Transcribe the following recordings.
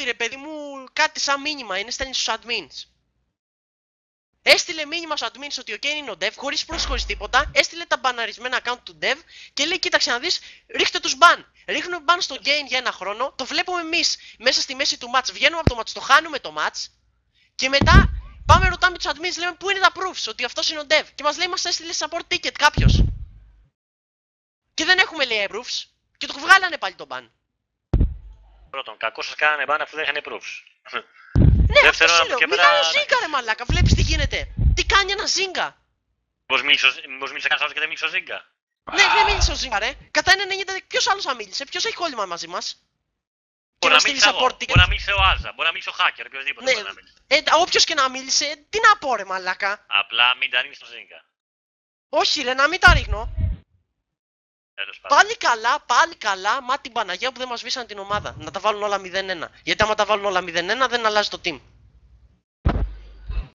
ρε παιδί μου, κάτι σαν μήνυμα, είναι στέλνει στους admins. Έστειλε μήνυμα στους admins ότι ο Kane είναι ο dev, χωρίς χωρίς τίποτα, έστειλε τα μπαναρισμένα account του dev και λέει κοίταξε να δεις, ρίχτε τους ban. Ρίχνουμε ban στο Kane για ένα χρόνο, το βλέπουμε εμείς μέσα στη μέση του match, βγαίνουμε από το match, το χάνουμε το match και μετά πάμε ρωτάμε τους admins, λέμε πού είναι τα proofs ότι αυτός είναι ο dev και μας λέει μας έστειλε support ticket κάποιος. Και δεν έχουμε λέει proofs και το βγάλανε πάλι το ban. Πρώτον, κακό σας κάνανε ban αφού δεν είχαν proofs. Ναι, αυτό σου λέω. Μιλάει ο Ζίγκα ρε μαλάκα, βλέπεις τι γίνεται. Τι κάνει ένα Ζίγκα. Μήπως μίλησε κανένας άλλος και δεν μίλησε ο Ζίγκα. Ναι, δεν μίλησε ο Ζίγκα ρε. Κατά 1,90 ποιος άλλος θα μίλησε, ποιος έχει κόλλημα μαζί μας. Μπορεί να μίλησε εγώ, μπορεί να μίλησε ο Άζα, μπορεί να μίλησε ο Hacker, οποιοδήποτε μπορεί να μίλησε. Όποιος και να μίλησε, τι να πω ρε μαλάκα. Απλά μην τα ρίχνεις στο Ζίγκα. Όχι ρε, να μην τα ρίχνω. Πάλι καλά, μα την Παναγία που δεν μας σβήσαν την ομάδα. Να τα βάλουν όλα 0-1. Γιατί άμα τα βάλουν όλα 0-1 δεν αλλάζει το team.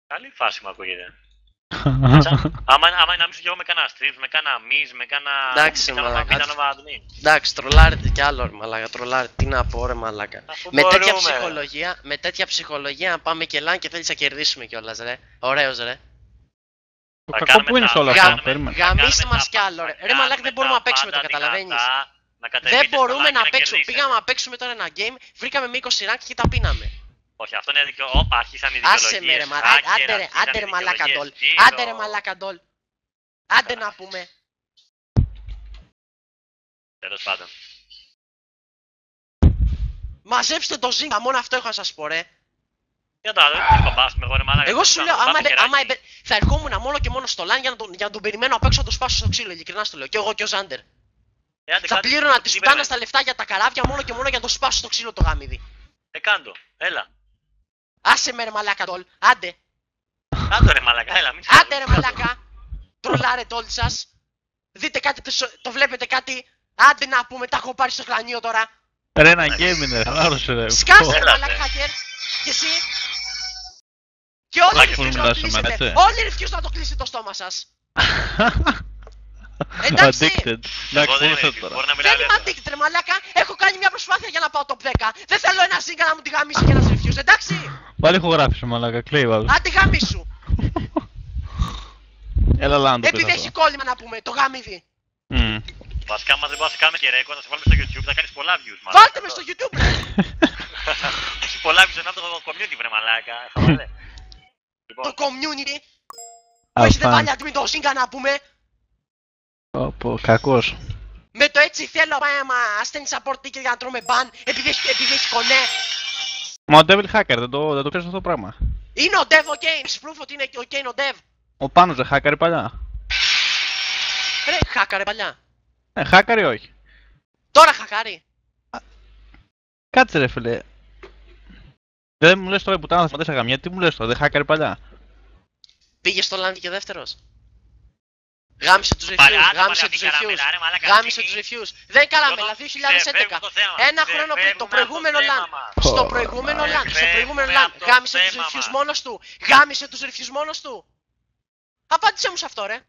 Καλή φάση μου ακούγεται. Άμα να μίσω κι εγώ με κάνα streams, με κάνα miss, με κάνα... Εντάξει μαλάκα. Εντάξει, τρολάρετε κι άλλο ρε μαλάκα, τρολάρετε. Τι να πω ρε μαλάκα. Με τέτοια ψυχολογία να πάμε και λαν και θέλεις να κερδίσουμε κιόλας ρε. Ωραίος ρε. Το κακό που είναι σε όλα αυτά, περίμενε. Γαμίστε μας κι άλλο ρε. Ρε μαλάκα δεν μπορούμε να παίξουμε, το καταλαβαίνεις. Δεν μπορούμε να παίξουμε. Πήγαμε να παίξουμε τώρα ένα game, βρήκαμε με 20 rank και τα πίναμε. Όχι, αυτό είναι δικαιολογία. Όπα, άρχισαν οι δικαιολογίες. Άσε με ρε μαλάκα, άντε ρε μαλάκα ντόλ. Άντε ρε μαλάκα ντόλ. Άντε να πούμε. Τέλος πάντων. Μαζέψτε το Ζίγκα, μόνο αυτό έχω να σας πω ρε. Για τα δεν κομπάσουμε εγώ ρε μαλάκα. Εγώ σου λέω, άμα θα ερχόμουν μόνο και μόνο στο LAN για να τον περιμένω απ' έξω να το σπάσω στο ξύλο, ειλικρινά στο λέω. Και εγώ και ο Ζάντερ. Θα πλήρωνα τη πουτάνα στα λεφτά για τα καράβια μόνο και μόνο για να το σπάσω στο ξύλο το γάμιδι. Κάντο, έλα. Άσε με ρε μαλάκα τόλ, άντε. Άντε ρε μαλάκα, έλα, μην άντε ρε μαλάκα. Τρολάρετε όλοι σας. Δείτε κάτι, το βλέπετε κάτι. Άντε να πούμε, τα έχω πάρει στο κρανίο τώρα. Ρε ένα game είναι, χαλάρωσε ρε. Σκάσε ρε μαλάκα hacker. Και εσύ. Και όλοι refuse να το κλείσετε το στόμα σας. Εντάξει. Δεν είμαι addicted ρε μαλάκα. Έχω κάνει μια προσπάθεια για να πάω top 10. Δεν θέλω ένα Ζίγκα να μου τη γαμίσει και ένας refuse, εντάξει. Πάλι έχω γράψει μαλάκα, κλαίει ο άλλος. Άντε γαμίσου. Έλα λάντο. Επειδή έχει κόλλημα να πούμε, το γάμιδι. Βασικά μας δεν μπορείς να κάνουμε και ρεκόρ, θα σε βάλουμε στο YouTube, θα κάνεις πολλά views μάλλον. Βάλτε με στο YouTube ρε. Έχει πολλά views από το community βρε μαλάκα. Το community. Που έχετε βάλει admin το Ζίγκα να πούμε. Πω, κακός. Με το έτσι θέλω να στέλνει support ticket για να τρώμε ban επειδή έχει κονέ. Μα ο Devil Hacker δεν το ξέρεις αυτό το πράγμα. Είναι ο Dev ο Kane, έχεις proof ότι είναι ο Kane ο Dev. Ο Πάνος δεν hacker παλιά. Ρε hacker παλιά. Hacker ή όχι. Τώρα hacker. Κάτσε ρε φίλε. Δεν μου λες τώρα που τάνα θα σταματήσει αγαμιά, τι μου λες τώρα, δεν hacker παλιά. Πήγε στο Λάντι και δεύτερος. Γάμισε τους refuse, γάμισε τους refuse. Δεν κάναμε, 2011. Ένα χρόνο πριν, το προηγούμενο LAN. Στο προηγούμενο LAN, γάμισε τους refuse μόνος του. Γάμισε τους refuse μόνος του. Απάντησε μου σε αυτό ρε.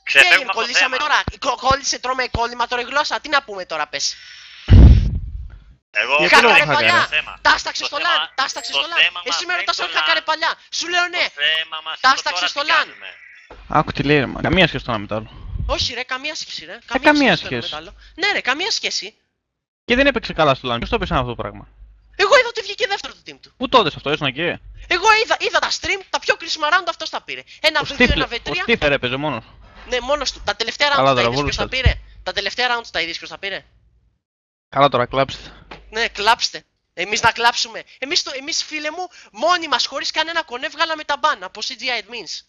Τι έγινε, κολλήσαμε τώρα. Κόλλησε, τρώμε κόλλημα τώρα η γλώσσα. Τι να πούμε τώρα πες. Χάκαρε παλιά! Τάσταξε στο LAN! Τάσταξε στο LAN! Εσύ με ρωτάς αν χάκαρε παλιά! Σου λέω ναι! Τάσταξε στο LAN! Άκου τι λέει ρε μα, καμία σχέση το ένα με το άλλο. Όχι ρε, καμία σχέση ρε. Καμία σχέση. Ναι ρε, καμία σχέση. Και δεν έπαιξε καλά στο LAN, ποιος το έπαιξε αυτό το πράγμα. Εγώ είδα ότι βγήκε δεύτερο το team του. Πού το είδες αυτό, ήσουν εκεί. Εγώ είδα τα stream, τα πιο κρίσιμα round αυτός τα πήρε. Ένα V2, ένα V3. Ο Στίφερ έπαιζε μόνος. Ναι, μόνος του. Τα τελευταία round τα είδες ποιος τα πήρε. Τα τελευταία round τα είδες ποιος τα πήρε. Καλά τώρα, κλάψτε. Ναι, κλάψτε. Εμείς να κλάψουμε. Εμείς φίλε μου, μόνοι μας χωρίς κανένα κονέ βγάλαμε τα ban από CGI admins.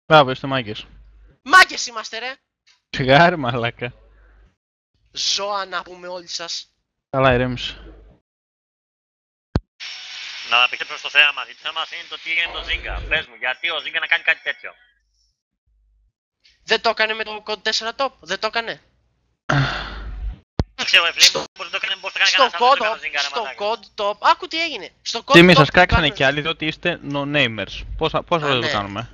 Μπράβο, είστε μάγκες. Μάγκες είμαστε ρε. Σιγάρι μαλάκα. Ζώα να πούμε όλοι σας. Καλά ηρέμησε. Να επιστρέψουμε στο θέμα μας. Το θέμα μας είναι το τι έγινε με τον Ζίγκα. Πες μου, γιατί ο Ζίγκα να κάνει κάτι τέτοιο. Δεν το έκανε με το code 4 top, δεν το έκανε. Στο code top, άκου τι έγινε. Τι μη σας κράξανε κι άλλοι διότι είστε no-namers. Πώς δεν το κάνουμε.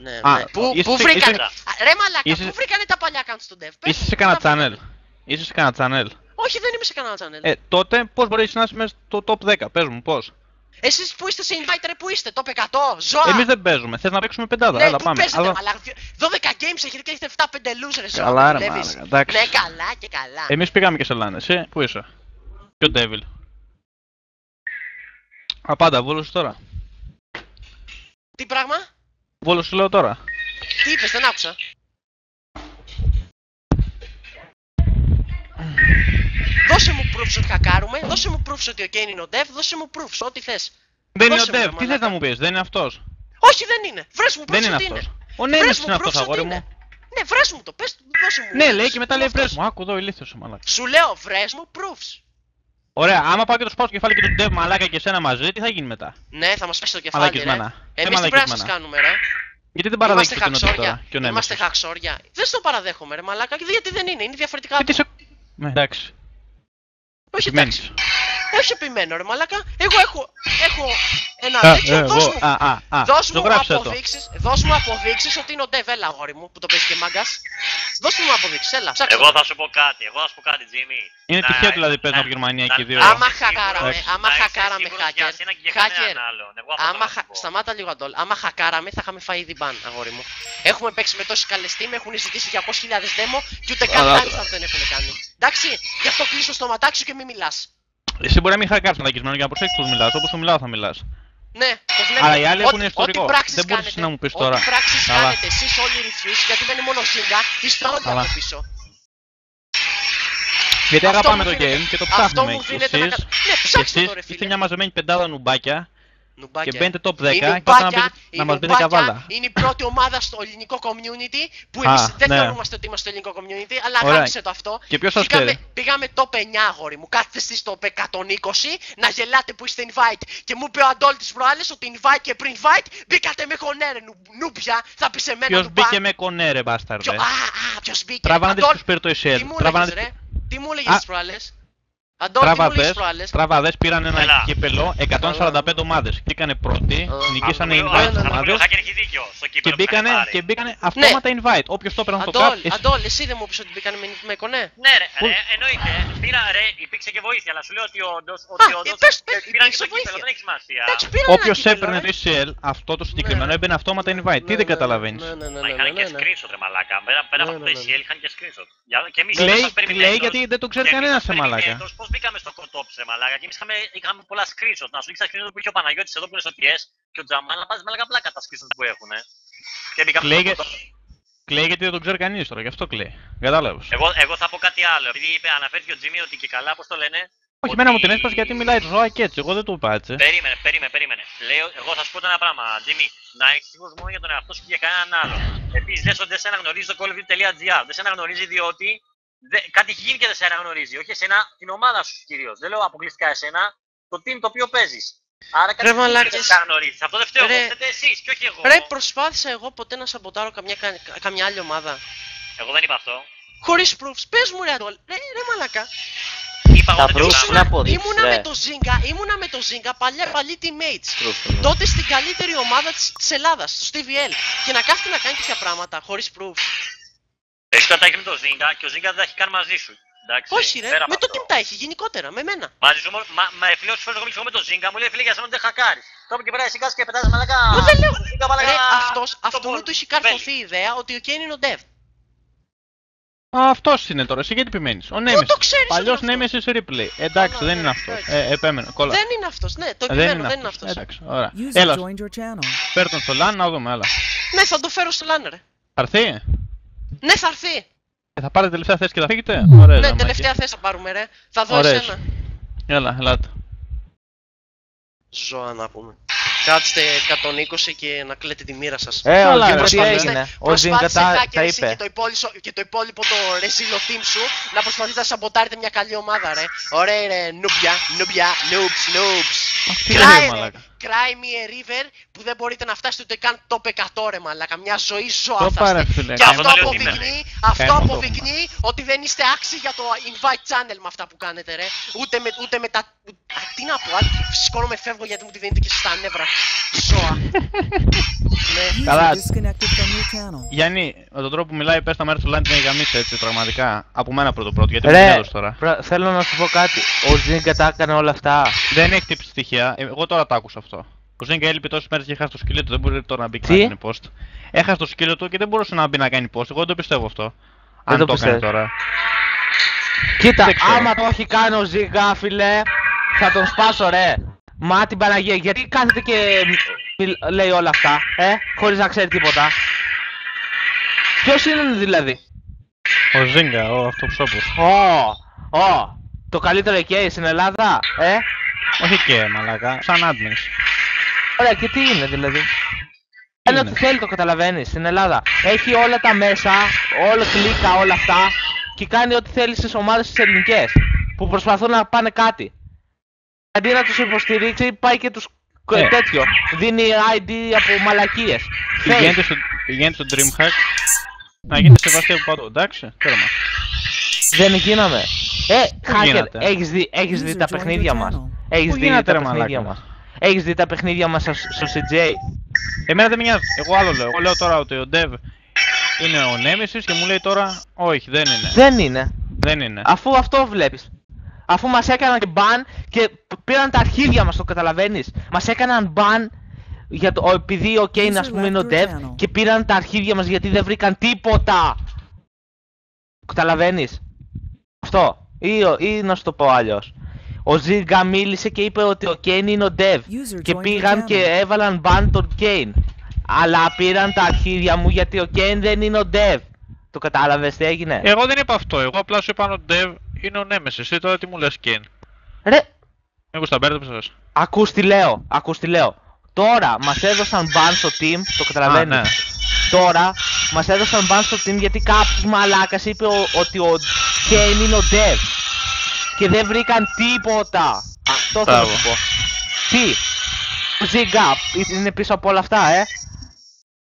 Πού βρήκανε, ρε μαλάκα, πού βρήκανε τα παλιά accounts του dev. Είσαι σε κανένα channel. Είσαι σε κανένα channel. Όχι, δεν είμαι σε κανένα channel. Τότε πώς μπορείς να είσαι μέσα στο top 10, πες μου πώς. Εσείς που είστε σε invite ρε, που είστε, top 100, ζώα! Εμείς δεν παίζουμε, θες να παίξουμε πεντάδα, Ναι, έλα πού πάμε. παίζετε, Αλλά... μαλάκα. 12 games έχετε και έχετε 7-5 losers, ζώα. Καλά, ρε, δουλεύεις. μάλακα, εντάξει. Ναι, καλά και καλά. Εμείς πήγαμε και σε LAN, εσύ, πού είσαι. Και ο Devil. Απάντα, Βόλος τώρα. Τι πράγμα? Βόλος σου λέω τώρα. Τι είπες, δεν άκουσα. Δώσε μου proofs ότι χακάρουμε, δώσε μου proofs ότι ο Kane είναι ο Dev, δώσε μου proofs, ό,τι θες. Δεν είναι ο Δώσε μου, ρε, Dev, τι θες μαλάκα. να μου πεις, δεν είναι αυτός. Όχι, δεν είναι. Βρες μου proofs Δεν είναι ότι αυτός. είναι. Ο Βρες Nemesis μου είναι αυτός, proofs ότι αγόρι είναι. μου. Ναι, βρες μου το, πες, δώσε μου. Ναι, proofs. λέει και μετά Είναι λέει βρες αυτός. μου. Άκου εδώ, ηλίθιος ο μαλάκα. Σου λέω, βρες μου proofs. Ωραία, άμα πάω και το σπάω στο κεφάλι και του Dev μαλάκα και εσένα μαζί, τι θα γίνει μετά. Ναι, θα μας πέσει το κεφάλι, ρε. Μαλακισμένα. Εμείς τι πρέπει να σας κάνουμε, ρε. Γιατί δεν Είμαστε παραδέχεται την ότι τώρα χαξόρια. και ο Είμαστε Nemesis. χαξόρια. Δεν στο παραδέχομαι, ρε μαλάκα. Γιατί δεν είναι, είναι διαφορετικά. Και τι σε... Ναι, εντάξει. Όχι, Επιμένεις. εντάξει. Όχι επιμένω, ρε μαλάκα. Εγώ έχω ένα τέτοιο. Δώσ' μου. Δώσ' μου ζωγράψε το. αποδείξεις. Δώσ' μου αποδείξεις ότι είναι ο Dev, έλα αγόρι μου που το παίζει και μάγκας. Δώσ' μου αποδείξεις, έλα. Ψάξε. Εγώ θα σου πω κάτι, Jimmy. Είναι Να- τυχαίο δηλαδή παίζουν να- από Γερμανία να- και οι δύο. να Άμα είσαι χακάραμε, σίγουρος- άμα να είσαι χακάραμε σίγουρος για hacker, σένα και για hacker, κανέναν άλλον. Εγώ αυτό άμα θα σου πω. σταμάτα λίγο Αντόλ, άμα χακάραμε θα είχαμε φάει ήδη μπαν, αγόρι μου. Έχουμε παίξει με τόσοι καλές team, έχουν ζητήσει 200.000 demo και ούτε καν Αλλά- timestamp δεν έχουν κάνει. Εντάξει, γι' αυτό κλείσω το στοματάκι σου και μην μιλάς. Εσύ μπορεί να μην χακάρεις μαλακισμένο για να προσέξεις πώς μιλάς. Όπως σου μιλάω θα μιλάς. Ναι, το βλέπω. Αλλά οι άλλοι έχουν ιστορικό. Ό,τι πράξεις Δεν μπορείς κάνετε, να μου πεις τώρα. Ό,τι πράξεις Καλά. κάνετε εσείς όλοι οι refuse, γιατί δεν είναι μόνο Zynga, είστε όλοι Καλά. από πίσω. Γιατί Αυτό αγαπάμε μου το δίνεται- game και το αυτό ψάχνουμε. μου Και δίνεται να εσείς, κα- Ναι, και ψάξτε εσείς το ρε είστε φίλε. μια μαζεμένη πεντάδα νουμπάκια Νουμπάκια. και μπαίνετε top 10 Η και όταν Νουμπάκια, να μας μπείτε καβάλα. είναι η πρώτη ομάδα στο ελληνικό community που Α, εμείς δεν ναι. θεωρούμαστε ότι είμαστε στο ελληνικό community, αλλά Ωραία. γάμισε το αυτό. Και ποιος σας ξέρει. Πήγαμε top 9 αγόρι μου, κάθεστε εσείς στο 120 να γελάτε που είστε invite και μου είπε ο Αντόλ τις προάλλες ότι invite και πριν invite μπήκατε με κονέρε νούμπια, θα πεις εμένα Ποιος νουμπά. μπήκε με κονέ μπάσταρδε. Ποιος μπήκε. Τραβάνε τις Αντόλ, τους πήρε το τι Ισέλ. μου έλεγες ρε, τι μου έλεγες Α. τις προάλλες. Αντόλ, τι μου έλεγες τις προάλλες. Τραβαδές πήραν ένα Έλα. κύπελο 145 ομάδες. Μπήκανε πρώτοι, νικήσανε Αυτό που invite λέω, ομάδες ο Χάκερ έχει δίκιο στο και κύπελο που είχαν μπήκανε, πάρει. και μπήκανε αυτόματα invite. Όποιος το έπαιρνε στο cup, εσύ- Αντόλ, εσύ δεν μου είπες ότι μπήκανε με κονέ. Ναι, ρε, Πού- εννοείται. Υπήρξε και βοήθεια, αλλά σου λέω ότι όντως πες, πήραν υπήρξε και το κύπελο, βοήθεια. δεν έχει σημασία. Εντάξει, πήραν ένα Όποιος κύπελλο, έπαιρνε ρε. το ECL, αυτό το συγκεκριμένο Ναι. έμπαινε αυτόματα invite. Τι δεν καταλαβαίνεις. Μα είχαν και screenshot ρε μαλάκα. Πέρα από το ECL είχαν και screenshot. Και εμείς Κλαίει γιατί δεν το ξέρει κανένα σε μαλάκα. Πώς μπήκαμε στο κοτόψε μαλάκα και εμείς είχαμε πολλά screenshot. Να σου δείξω τα screenshot που είχε ο Παναγιώτης εδώ που είναι στο TS και ο Τζαμάν να πας μαλάκα πλάκα τα screenshot που έχουν. Και μπήκαμε Κλαίει στο για- κοτόψε. Κλαίει γιατί δεν τον ξέρει κανείς τώρα, γι' αυτό κλαίει. Κατάλαβες. Εγώ θα πω κάτι άλλο. Επειδή αναφέρθηκε ο Τζίμι ότι και καλά, πώς το λένε. Όχι, ότι- εμένα μου την έσπασε γιατί μιλάει ζώα και έτσι. Εγώ δεν το είπα έτσι. Περίμενε. Λέω, εγώ θα σου πω ένα πράγμα, Τζίμι. Να έχεις σίγουρος μόνο για τον εαυτό σου και για κανέναν άλλο. Επίσης, λες ότι δεν σε αναγνωρίζει το callofduty.gr. Δεν σε αναγνωρίζει διότι κάτι έχει γίνει και δεν σε αναγνωρίζει. Όχι εσένα, την ομάδα σου κυρίως. Δεν λέω αποκλειστικά εσένα, το team το οποίο παίζεις. Άρα κάτι Ρε έχει γίνει και μαλάκες. δεν σε αναγνωρίζει. Αυτό δεν φταίω, Ρε. φταίτε εσείς και όχι εγώ. Ρε, προσπάθησα εγώ ποτέ να σαμποτάρω καμιά άλλη ομάδα. Εγώ δεν είπα αυτό. Χωρίς proofs, πες μου ρε Αντόλ, ρε μαλάκα. Είπα εγώ Τα τέτοιο proofs πράγμα. είναι αποδείξεις, Ήμουνα ρε. με το Zynga, παλιοί teammates. Proofs, ναι. Τότε στην καλύτερη ομάδα της Ελλάδας, στο TVL. Και να κάθεται να κάνει τέτοια πράγματα, χωρίς proofs. Εσύ τώρα τα έχεις με το Zynga και ο Zynga δεν τα έχει καν μαζί σου. Εντάξει, Όχι ρε, πέρα με από το αυτό. team τα έχει, γενικότερα, με μένα. Μαζί σου, μα φίλε, όσες φορές εγώ μιλήσω με το Zynga μου λέει φίλε για σένα δεν χακάρεις. Τώρα και πέρα εσύ κάτσε και πετάς μαλακά. Μα δεν λέω. Zynga, μαλακά, Ρε, το αυτού ball. του έχει καρφωθεί η ιδέα ότι ο Kane είναι ο Dev. Αυτός είναι τώρα, εσύ γιατί επιμένεις. Ο Nemesis. το ξέρεις Παλιός ότι είναι Nemesis replay. Εντάξει, Καλά, δεν είναι ναι, αυτός. εντάξει. Επέμενε, κόλλα. Δεν είναι αυτός, ναι, το Δεν επιμένω, δεν είναι αυτός. Εντάξει, ωραία. User Έλα, joined your channel. φέρ' τον στο LAN να δούμε, έλα. Ναι, θα το φέρω στο LAN ρε. Θα έρθει. Ναι, θα έρθει. Θα πάρετε τελευταία θέση και θα φύγετε. Ωραία, Ναι, ζαμάκι. τελευταία θέση θα πάρουμε ρε. Θα δω Ωραίες. εσένα. Έλα, ελάτε. Ζώα να πούμε. Κάτσετε 120 και να κλαίτε τη μοίρα σας. Ο Καλά, Ζίνκα ρε, τι προσπαθήστε- έγινε. Ο Προσπάθησε Ζίνκα τα hacker εσύ είπε. και το υπόλοιπο το ρεζίλο team σου να προσπαθείτε να σαμποτάρετε μια καλή ομάδα ρε. Ωραία ρε, noobs. Τι λέει, μαλάκα. Cry me a river που δεν μπορείτε να φτάσετε ούτε καν top 100 ρε μαλάκα. Μια ζωή ζώα Το θα πάρε, είστε. φίλε. Και αυτό Αυτό δεν αποδεικνύει, είναι. αυτό Καημό το αποδεικνύει ότι δεν είστε άξιοι για το invite channel με αυτά που κάνετε ρε. Ούτε με τα... Τι να πω, σηκώνομαι φεύγω γιατί μου τη δίνετε και στα νεύρα. Ζώα. Ναι. Καλά. Disconnected from your channel. Γιάννη, με τον τρόπο που μιλάει, πες τα μέρη του Λάντι να γαμίσει έτσι, πραγματικά. Από μένα πρώτο, γιατί μου Ρε, έδωσε τώρα. θέλω να σου πω κάτι. Ο Ζίγκα τα έκανε όλα αυτά. Δεν έχει τύψει στοιχεία, εγώ τώρα το άκουσα αυτό. Ο Ζίγκα έλειπε τόσες μέρες και έχασε το σκύλο του, δεν μπορεί τώρα να μπει και να κάνει post. Έχασε το σκύλο του και δεν μπορούσε να μπει να κάνει post, εγώ δεν το πιστεύω αυτό. Αν το το έκανε πιστεύεις. τώρα. Κοίτα, Δεν ξέρω. άμα το έχει κάνει ο Ζίγκα, φίλε, θα τον σπάσω ρε. Μα την Παναγία, γιατί κάθεται και λέει όλα αυτά, χωρίς να ξέρει τίποτα. Ποιος είναι δηλαδή? Ο Ζίγκα, ο αυτοψόπος. Το καλύτερο εκεί στην Ελλάδα, Όχι και μαλάκα, σαν admins. Ωραία, και τι είναι δηλαδή? Είναι. Είναι ό,τι θέλει, το καταλαβαίνεις, στην Ελλάδα. Έχει όλα τα μέσα, όλα κλίκα, όλα αυτά και κάνει ό,τι θέλει στις ομάδες τις ελληνικές που προσπαθούν να πάνε κάτι. Αντί να τους υποστηρίξει, πάει και τους τέτοιο. Δίνει ID από μαλακίες. Πηγαίνει στο DreamHack να γίνεται σεβαστή από παντού, εντάξει, τέρμα. Δεν γίναμε. Hacker, γίνεται. έχεις δει User τα joined παιχνίδια your μας. channel. Έχεις Πού δει γίνεται, τα ρε παιχνίδια μαλάκα? μας. Έχεις δει τα παιχνίδια μας στο CJ. Εμένα δεν με νοιάζει, εγώ άλλο λέω. Εγώ λέω τώρα ότι ο Dev είναι ο Nemesis και μου λέει τώρα όχι, δεν είναι. Δεν είναι. Δεν είναι. Αφού αυτό βλέπεις. Αφού μας έκαναν και ban και πήραν τα αρχίδια μας, το καταλαβαίνεις. Μας έκαναν ban για το, επειδή ο Kane ας πούμε είναι ο Dev και πήραν τα αρχίδια μας γιατί δεν βρήκαν τίποτα. Καταλαβαίνεις. Αυτό. Ή να σου το πω αλλιώς. Ο Zigga μίλησε και είπε ότι ο Kane είναι ο Dev User και joined your πήγαν channel. και έβαλαν ban τον Kane. Αλλά πήραν τα αρχίδια μου γιατί ο Kane δεν είναι ο Dev. Το κατάλαβες τι έγινε? Εγώ δεν είπα αυτό, εγώ απλά σου είπα ο Dev είναι ο Nemesis. Εσύ τώρα τι μου λες Kane? Ρε, Μήπως τα μπέρδεψες? ακούς τι λέω. Τώρα μας έδωσαν ban στο team, το καταλαβαίνεις. ναι. Τώρα μας έδωσαν ban στο team γιατί κάποιος μαλάκας είπε ότι ο Kane είναι ο Dev. Και δεν βρήκαν τίποτα. Αυτό θέλω να Μπράβο. σου πω. Τι? Ο Zigga είναι πίσω από όλα αυτά,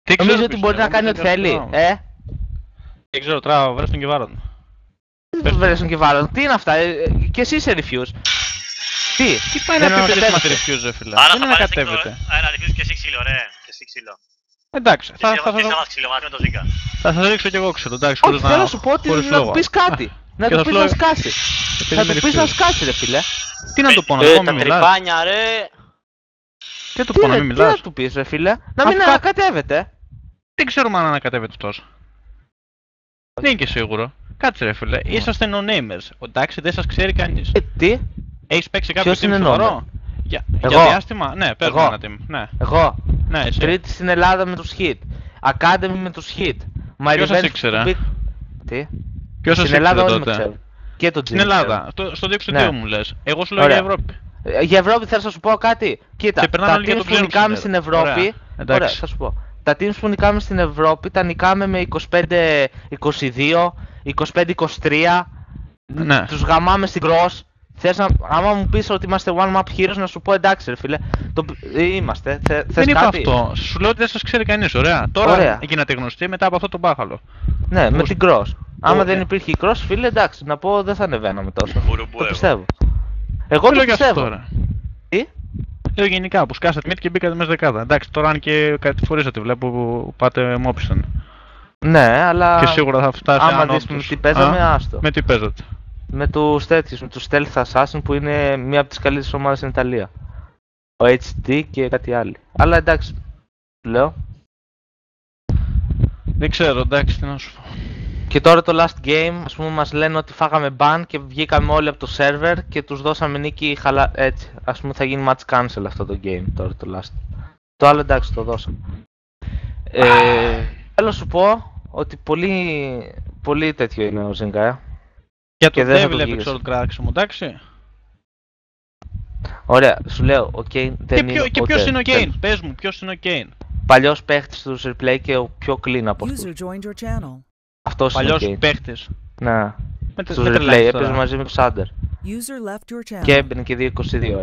Τι Νομίζω ξέρω ότι πίσω, μπορεί να εγώ κάνει δεν ό,τι ξέρω θέλει, τι πράγμα. Δεν ξέρω, τράβα, βρες τον Κιβάρον. Δεν βρέσουν και βάλουν. Τι είναι αυτά, και εσύ είσαι refuse. Τι πάει δεν να πει παιδί μας ανακατεύεται. refuse ρε φίλε? Άρα Δεν θα πάρεις ανακατεύεται. ένα refuse και εσύ ξύλο, ρε. Και εσύ ξύλο. Εντάξει, Και εσύ θα μας ξύλο μαζί με τον Ζίγκα. θα σας ρίξω κι εγώ ξέρω, εντάξει, Όχι, χωρίς θέλω να σου πω ότι χωρίς να του λόγο. πεις κάτι. Να και του θα πεις σου να λέω- σκάσει. επειδή Θα είμαι του πεις να refuse. σκάσει ρε φίλε. Τι να του πω, να του πω Τα μην μιλάς? τρυπάνια, ρε. Τι να του πω, να μην Τι να μιλάς? του πεις ρε φίλε. Να μην Αυτά- ανακατεύεται. Δεν ξέρουμε αν ανακατεύεται αυτός. Δεν είναι και σίγουρο. Κάτσε ρε φίλε, είσαστε no-namers. Εντάξει, δεν σας ξέρει κανείς. Τι, Έχεις παίξει κάποιο Ποιος team είναι σοβαρό? Για Εγώ. διάστημα? Ναι, πες μου Εγώ. ένα team. Ναι, εγώ. ναι, εσύ. Τρίτη στην Ελλάδα με τους hit. Academy με τους hit. My Ποιος σας Revenge ήξερε? to Be- Τι? Ποιος σας Στην Ελλάδα ήξερε όλοι με τότε? ξέρουν. Και τον Στην Jimmy Ελλάδα, στο διεξοδείο Ναι. μου λες. Εγώ σου λέω για Ωραία. Ευρώπη. Για Ευρώπη θέλω να σου πω κάτι. Κοίτα, Και περνάνε τα όλοι για teams το που νικάμε Dream στην Center. Ευρώπη. Ωραία, εντάξει. Ωραία, θα σου πω. Τα teams που νικάμε στην Ευρώπη τα νικάμε με 25-22, 25-23. Ναι. Τους γαμάμε στην cross. Θες να, άμα μου πεις ότι είμαστε one map heroes, να σου πω εντάξει ρε φίλε. Είμαστε. Θες Δεν είπα κάτι? αυτό. Σου λέω ότι δεν σας ξέρει κανείς, ωραία. Τώρα Ωραία. γίνατε γνωστοί μετά από αυτό το μπάχαλο. Ναι, με Πώς- την cross. Άμα Ωραία. δεν υπήρχε η cross, φίλε, εντάξει, να πω δεν θα ανεβαίναμε τόσο. Μπουρουμπού Το εγώ. πιστεύω. Εγώ το Λέω για αυτό πιστεύω. τώρα. Τι? Λέω γενικά που σκάσατε μύτη και μπήκατε μέσα δεκάδα. Εντάξει, τώρα αν και κατηφορήσατε, βλέπω που πάτε μόψεν. Ναι, αλλά Και σίγουρα θα φτάσει άμα ανώτους. δεις με τι παίζαμε, άστο. Με τι παίζατε? Με τους τέτοιους, με τους Stealth Assassin που είναι μία από τις καλύτερες ομάδες στην Ιταλία. Ο HD και κάτι άλλο. Αλλά εντάξει, λέω. Δεν ξέρω, εντάξει, τι να σου πω. Και τώρα το last game, ας πούμε μας λένε ότι φάγαμε ban και βγήκαμε όλοι από το server και τους δώσαμε νίκη έτσι. Ας πούμε θα γίνει match cancel αυτό το game τώρα το last. Το άλλο εντάξει το δώσαμε. Θέλω να σου πω ότι πολύ τέτοιο είναι ο Zynga. Για Και το δεν θα Devil το έπαιξε γυρίσω. όλο το κράξιμο, εντάξει. Ωραία, σου λέω, ο Kane δεν είναι Και ποιος είναι ο Kane? Πες μου, ποιος είναι ο Kane? Παλιός παίχτης του replay και ο πιο clean από User αυτούς. joined your channel. Αυτός είναι ο Παλιός Kane. παίχτης. Ναι. Με Στους με replay τρελαίνεις έπαιζε τώρα. μαζί με τους Sander. User left your channel. Και έμπαινε και 2-22.